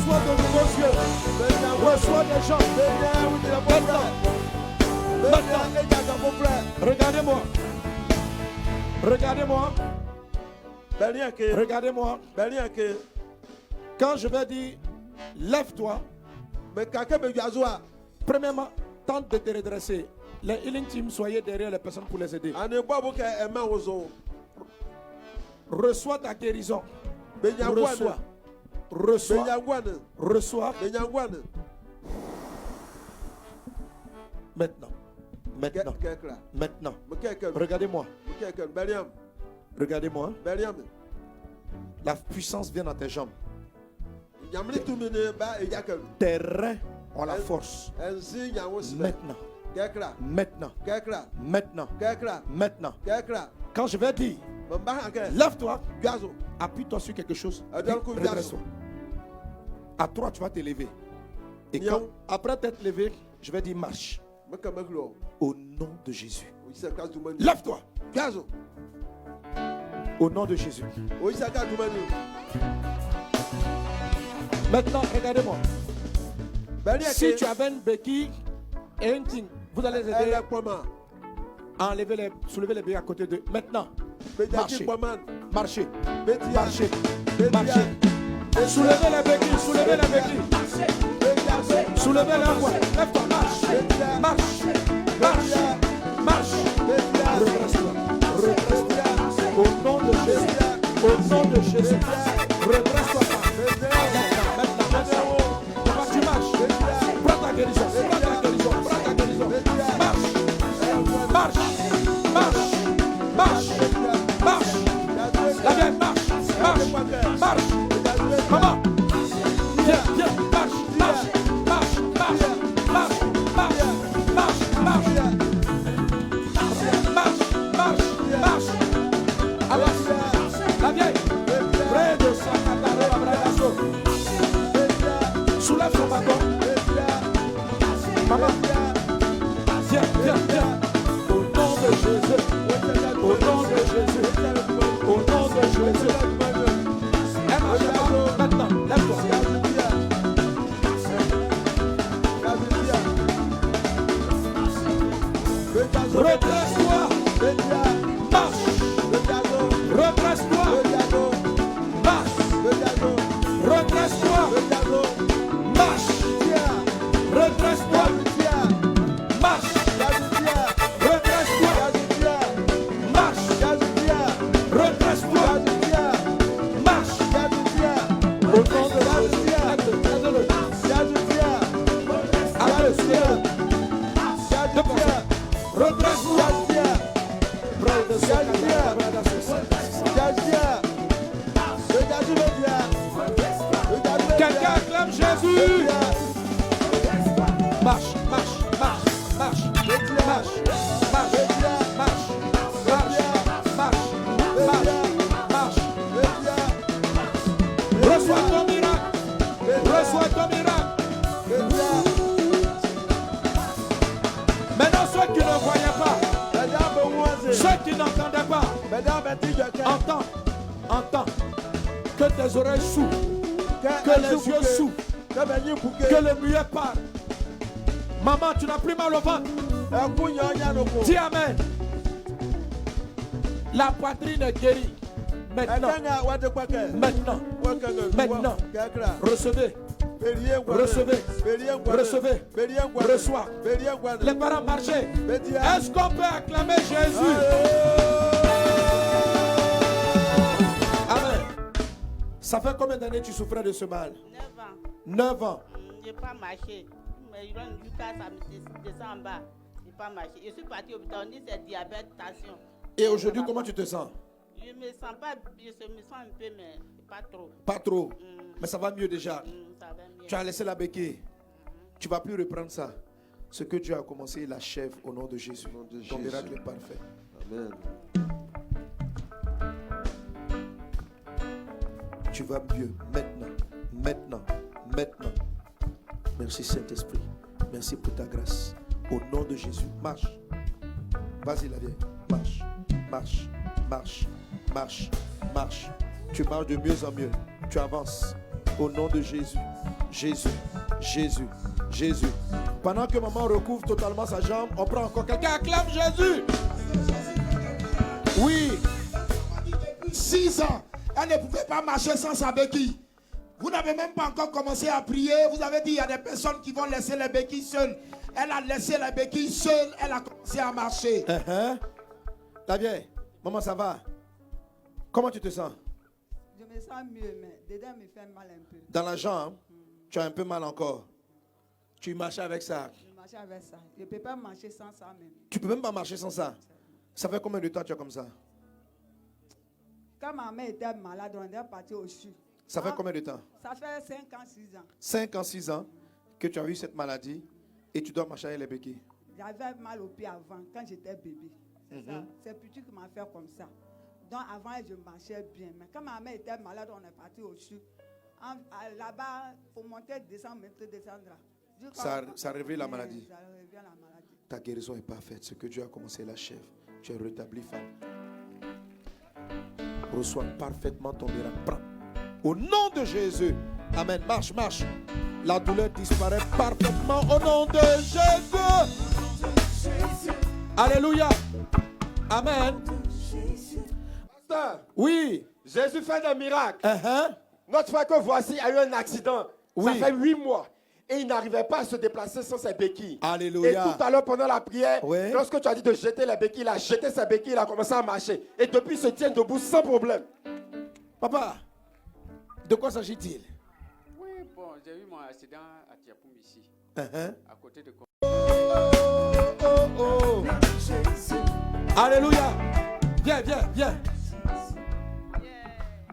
Reçois de nouveaux yeux. Reçois des gens. Maintenant. Regardez-moi. Regardez-moi. Regardez-moi. Quand je vais dire, lève-toi. Premièrement, tente de te redresser. Les healing team, soyez derrière les personnes pour les aider. Reçois ta guérison. Reçois. Reçois. Maintenant. Regardez-moi. Regardez-moi. La puissance vient dans tes jambes. Tes reins ont la force. Maintenant. Quand je vais dire, lève-toi, appuie-toi sur quelque chose. Redresse-toi. À 3, tu vas te lever. Et quand, après t'être levé, je vais dire marche. Au nom de Jésus. Lève-toi. Au nom de Jésus. Maintenant, regardez-moi. Si tu avais une béquille et une ting, vous allez aider à soulever les béquilles à côté d'eux. Maintenant, marchez. Soulevez les béquilles. Soulevez la voix. Lève-toi, marche. Redresse-toi. Au nom de Jésus. Redresse-toi. Maintenant. Tu marches. Prends ta guérison. Marche. La vieille marche. Maman. Viens, marche. Avance. La vieille. Près de ça, soulève ton bâton. Maman. Viens. Au nom de Jésus. Elle marche pas. Maintenant, lève-toi. Redresse-toi. Marche. Redresse-toi. Marche. Redresse-toi. Marche. Redresse-toi. Marche. Quelqu'un acclame Jésus. Marche. Reçois ton miracle. Maintenant, ceux qui ne voyaient pas, ceux qui n'entendaient pas, entends que tes oreilles s'ouvrent, que les yeux s'ouvrent, que le muet parle. Maman, tu n'as plus mal au ventre. Dis amen. La poitrine est guérie. Maintenant. Recevez. Reçois. Les parents marchez. Est-ce qu'on peut acclamer Jésus? Amen. Ça fait combien d'années tu souffrais de ce mal? 9 ans. Je n'ai pas marché. Mais jusqu'à ça me descend en bas. Je n'ai pas marché. Je suis parti au hôpital. On dit c'est diabète, tension. Et aujourd'hui, comment tu te sens? Je me sens pas, je me sens un peu, mais pas trop. Pas trop. Mais ça va mieux déjà. Ça va mieux. Tu as laissé la béquille. Tu ne vas plus reprendre ça. Ce que Dieu a commencé, il achève au nom de Jésus. Ton miracle est parfait. Amen. Tu vas mieux maintenant. Merci Saint-Esprit. Merci pour ta grâce. Au nom de Jésus. Marche. Vas-y la vieille. Marche. Tu marches de mieux en mieux. Tu avances. Au nom de Jésus. Jésus, Jésus, Jésus. Pendant que maman recouvre totalement sa jambe, on prend encore quelqu'un. Acclame Jésus. Oui. 6 ans, elle ne pouvait pas marcher sans sa béquille. Vous n'avez même pas encore commencé à prier. Vous avez dit il y a des personnes qui vont laisser les béquilles seules. Elle a laissé les béquilles seules. Elle a commencé à marcher. La vieille, maman, ça va? Comment tu te sens? Je me sens mieux, mais dedans me fait mal un peu. Dans la jambe, tu as un peu mal encore. Tu marches avec ça. Je marche avec ça. Je ne peux pas marcher sans ça même. Tu peux même pas marcher sans ça. Ça fait combien de temps tu es comme ça? Quand ma mère était malade, on est parti au CHU. Ça fait combien de temps? Ça fait 5 ans, 6 ans. 5 ans, 6 ans que tu as eu cette maladie et tu dois marcher avec les béquilles. J'avais mal au pied avant, quand j'étais bébé. C'est ça. C'est petit qui m'a fait comme ça. Donc avant, je marchais bien. Mais quand ma mère était malade, on est parti au CHU. Là-bas, il faut monter, descendre, descendre. Ça réveille la maladie. Ça réveille la maladie. Ta guérison est parfaite. Ce que Dieu a commencé, l'achève. Tu es rétabli, femme. Reçois parfaitement ton miracle. Prends. Au nom de Jésus. Amen. Marche, marche. La douleur disparaît parfaitement au nom de Jésus. Alléluia. Amen. Pasteur, oui. Jésus fait des miracles. Uh-huh. Notre frère que voici a eu un accident. Oui. Ça fait 8 mois. Et il n'arrivait pas à se déplacer sans ses béquilles. Alléluia. Et tout à l'heure, pendant la prière, Oui. lorsque tu as dit de jeter les béquilles, il a jeté ses béquilles, il a commencé à marcher. Et depuis, il se tient debout sans problème. Papa, de quoi s'agit-il? Oui, bon, j'ai eu mon accident à Tiapoum ici, Uh-huh. à côté de... Oh. Alléluia. Viens, viens, viens.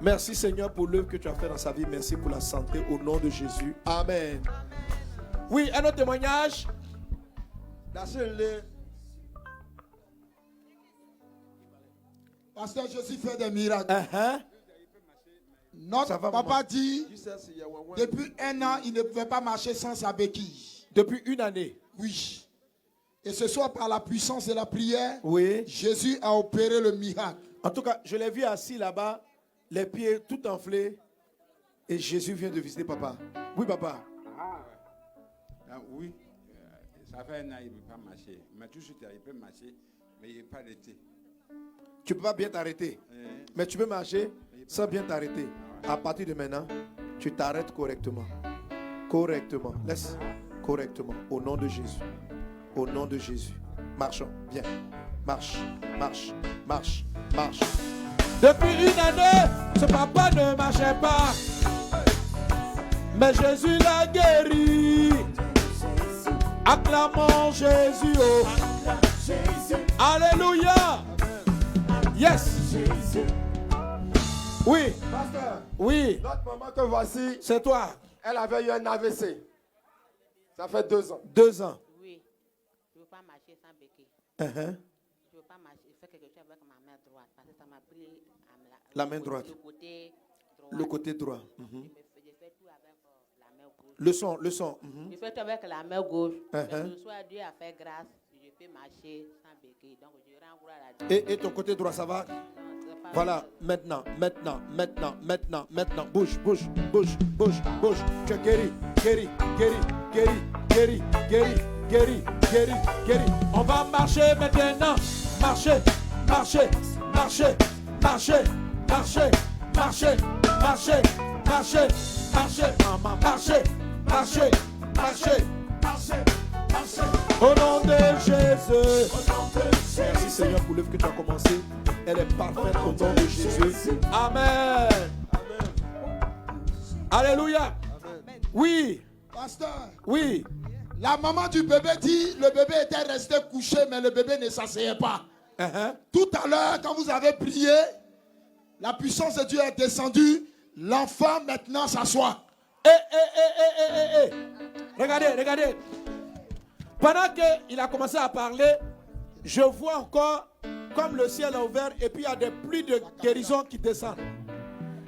Merci Seigneur pour l'œuvre que tu as fait dans sa vie. Merci pour la santé au nom de Jésus. Amen. Oui, un autre témoignage. Pasteur Jésus fait des miracles. Uh-huh. Notre va, papa maman. dit, depuis 1 an, il ne pouvait pas marcher sans sa béquille. Depuis 1 année. Oui. Et ce soir, par la puissance de la prière, Oui. Jésus a opéré le miracle. En tout cas, je l'ai vu assis là-bas, les pieds tout enflés. Et Jésus vient de visiter papa. Oui, papa. Oui, ça fait 1 an, il ne peut pas marcher. Mais tout de suite, il peut marcher, mais il n'est pas arrêté. Tu ne peux pas bien t'arrêter. Mais tu peux marcher sans bien t'arrêter. À partir de maintenant, tu t'arrêtes correctement. Correctement. Laisse correctement. Au nom de Jésus. Au nom de Jésus. Marchons. Viens. Marche. Marche. Marche. Marche. Depuis 1 année, ce papa ne marchait pas. Mais Jésus l'a guéri. Acclamons Jésus. Oh. Alléluia. Yes. Oui. Pasteur, Oui. notre maman que voici, C'est toi. elle avait eu un AVC. Ça fait 2 ans. 2 ans. Oui. Je ne veux pas marcher sans béquille. Uh-huh. Je ne veux pas marcher. Je fais quelque chose avec ma main droite. Parce que ça m'a pris La main droite. Le côté droit. Le côté droit. Mhm. Je fais tout avec la main gauche. Le son, le son. Mhm. Je fais tout avec la main gauche. Uh-huh. Mais ce soir, Dieu a fait grâce. Je peux marcher sans béquille. Donc, je rends gloire à Dieu. Et ton côté droit, ça va? Non, c'est pas Voilà, maintenant. Bouge. Tu es guéri. On va marcher maintenant. Marcher. Au nom de Jésus. Merci Seigneur pour l'œuvre que tu as commencé. Elle est parfaite au nom de Jésus. Amen. Alléluia. Oui. Pasteur, Oui. la maman du bébé dit, le bébé était resté couché, mais le bébé ne s'asseyait pas. Uh-huh. Tout à l'heure, quand vous avez prié, la puissance de Dieu est descendue. L'enfant maintenant s'assoit. Regardez. Pendant qu'il a commencé à parler, je vois encore comme le ciel est ouvert et puis il y a des pluies de guérison qui descendent.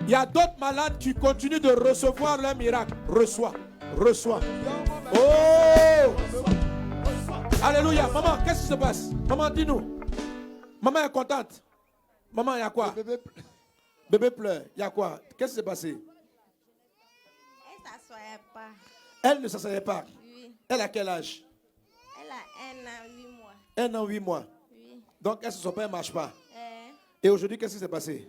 Il y a d'autres malades qui continuent de recevoir leur miracle. Reçois. Oh! Alléluia. Maman, qu'est-ce qui se passe? Maman, dis-nous. Maman est contente. Maman, il y a quoi? Bébé pleure. Il y a quoi? Qu'est-ce qui s'est passé? Elle s'assoit s'asseyait pas. Elle ne s'asseyait pas. Oui. Elle a quel âge? Elle a 1 an, 8 mois. 1 an, 8 mois. Oui. Donc, elle, son père ne marche pas. Eh, Et aujourd'hui, qu'est-ce qui s'est passé?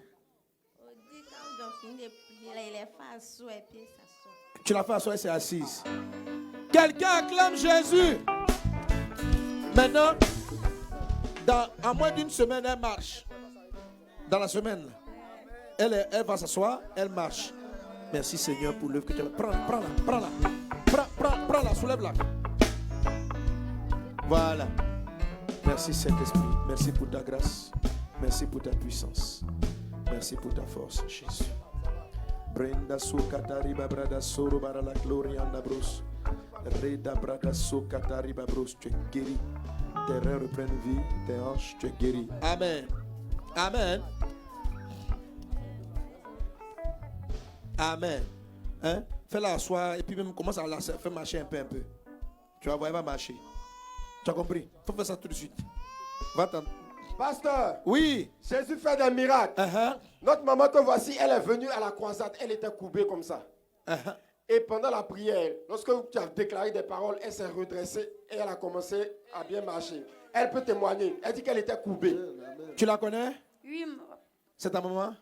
on dit quand on finit de prier, il est fait asseoir et puis il s'assoit. Tu l'as fait asseoir, elle s'est assise. Quelqu'un acclame Jésus. Maintenant, en moins d'une semaine, elle marche. Dans la semaine, elle va s'asseoir, elle marche. Merci Seigneur pour l'œuvre que tu as. Prends-la. Prends-la, soulève-la. Voilà. Merci Saint-Esprit. Merci pour ta grâce. Merci pour ta puissance. Merci pour ta force, Jésus. Brenda Sokatariba Brada Soro Barala Gloria Andabros. Reda Brada Sokatariba Bros. Tu es guéri. Tes reins reprennent vie. Tes hanches, tu es guéri. Amen. Amen. Amen. Hein? Fais-la asseoir et puis même commence à la faire marcher un peu. Tu vas voir, elle va marcher. Tu as compris? Il faut faire ça tout de suite. Va-t'en. Pasteur, Oui. Jésus fait des miracles. Uh-huh. Notre maman que voici, elle est venue à la croisade. Elle était courbée comme ça. Uh-huh. Et pendant la prière, lorsque tu as déclaré des paroles, elle s'est redressée et elle a commencé à bien marcher. Elle peut témoigner. Elle dit qu'elle était courbée. Tu la connais? Oui, C'est ta maman?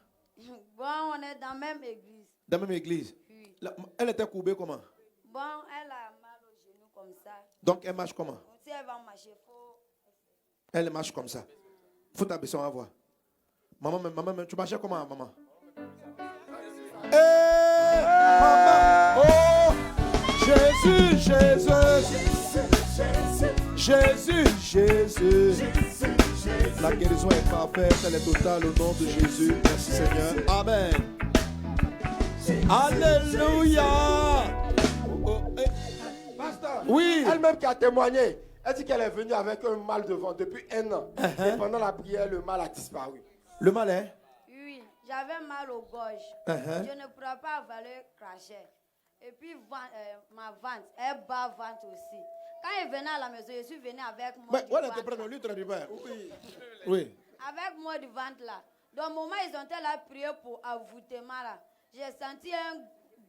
bon, on est dans la même église. Dans la même église? Oui. Elle était courbée comment? Bon, elle a mal au genou comme ça. Donc elle marche comment? Si elle va marcher, il faut... Elle marche comme ça. Faut t'abaisser, on va voir. Maman, tu marchais comment, maman? Maman! Oh! Jésus! La guérison est parfaite, elle est totale au nom de Jésus. Merci Seigneur. Amen. Alléluia. Pasteur, Oui. elle-même qui a témoigné, elle dit qu'elle est venue avec un mal de ventre depuis 1 an. Et pendant la prière, le mal a disparu. Le mal est? Oui, j'avais mal aux gorges. Uh-huh. Je ne pourrais pas avaler crachet. Et puis ma vente, elle bat vente aussi. Quand elle venait à la maison, je suis venue avec moi. Mais voilà, lui traduis pas. Oui. Avec moi du ventre là. Donc, au moment où ils ont été là prier pour avoutement là, j'ai senti un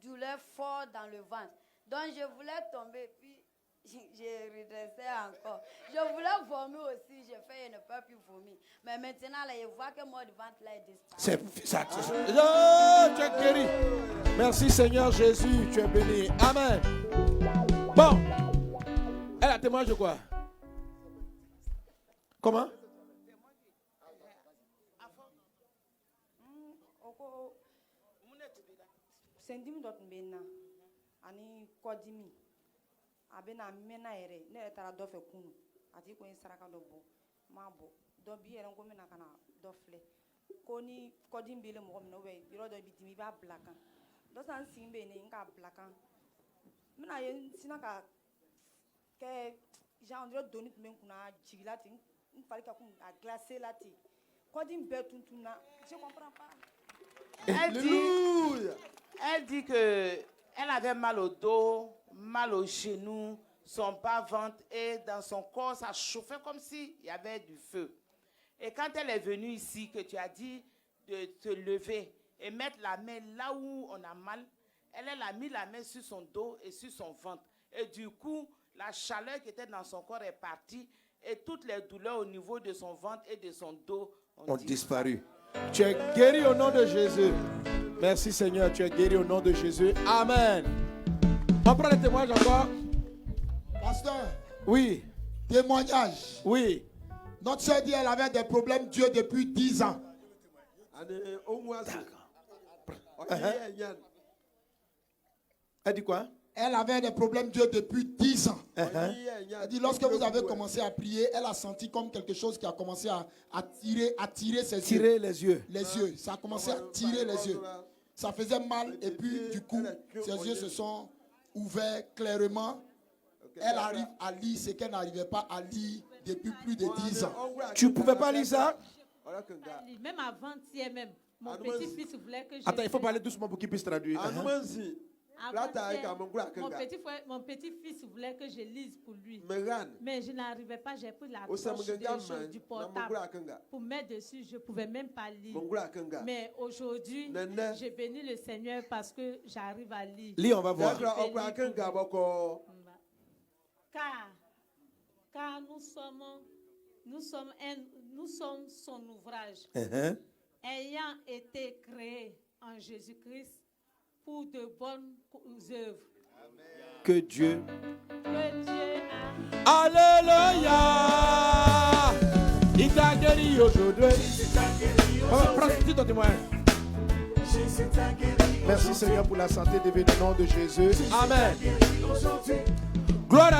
douleur fort dans le ventre. Donc, je voulais tomber, puis j'ai redressé encore. Je voulais vomir aussi, j'ai fait, je ne peux plus vomir. Mais maintenant, là, je vois que moi du ventre là est disparu. C'est ça. Oh, tu es guéri. Merci Seigneur Jésus, tu es béni. Amen. Bon. Elle a témoigné de quoi? Comment? Sendim dot mbena ani kodimi abena mena ere ne tara do fe kunu ati ko saraka do bo ma bo do bi ere ko mena kana do fle ko ni kodim bile mo no we biro do bitimi ba blaka do san simbe ni nka blaka mena ye sinaka ke Jean André doni men kuna jigilati n fari ka kun a glacer lati kodim be tuntuna je comprends pas. Elle dit que elle avait mal au dos, mal au genou, son bas-ventre et dans son corps, ça chauffait comme s'il y avait du feu. Et quand elle est venue ici, que tu as dit de te lever et mettre la main là où on a mal, elle a mis la main sur son dos et sur son ventre. Et du coup, la chaleur qui était dans son corps est partie et toutes les douleurs au niveau de son ventre et de son dos ont disparu. Tu es guéri au nom de Jésus. Merci Seigneur, tu es guéri au nom de Jésus. Amen. On prend les témoignages encore. Pasteur. Oui. Témoignage. Oui. Notre soeur dit qu'elle avait des problèmes Dieu depuis 10 ans. Elle dit quoi? Elle avait des problèmes Dieu depuis 10 ans. Elle dit lorsque vous avez commencé à prier, elle a senti comme quelque chose qui a commencé à tirer ses yeux. Tirer les yeux. Les yeux. Ça a commencé à tirer les yeux. Ça faisait mal et puis du coup, ses yeux se sont ouverts clairement. Elle arrive à lire ce qu'elle n'arrivait pas à lire depuis plus de 10 ans. Tu ne pouvais pas lire ça? Même avant-hier même, mon petit-fils voulait que je... Attends, il faut parler doucement pour qu'il puisse traduire. Mon petit-fils voulait que je lise pour lui. Mais je n'arrivais pas. J'ai pris la poche du portable pour mettre dessus. Je ne pouvais même pas lire. Mais aujourd'hui, j'ai béni le Seigneur parce que j'arrive à lire. Lis, on va voir. Car nous sommes son ouvrage, ayant été créé en Jésus-Christ pour de bonnes œuvres. Que Dieu a... Alléluia. Il t'a guéri aujourd'hui. Prends ton témoin. Merci Seigneur pour la santé divine au nom de Jésus. Amen. Gloire à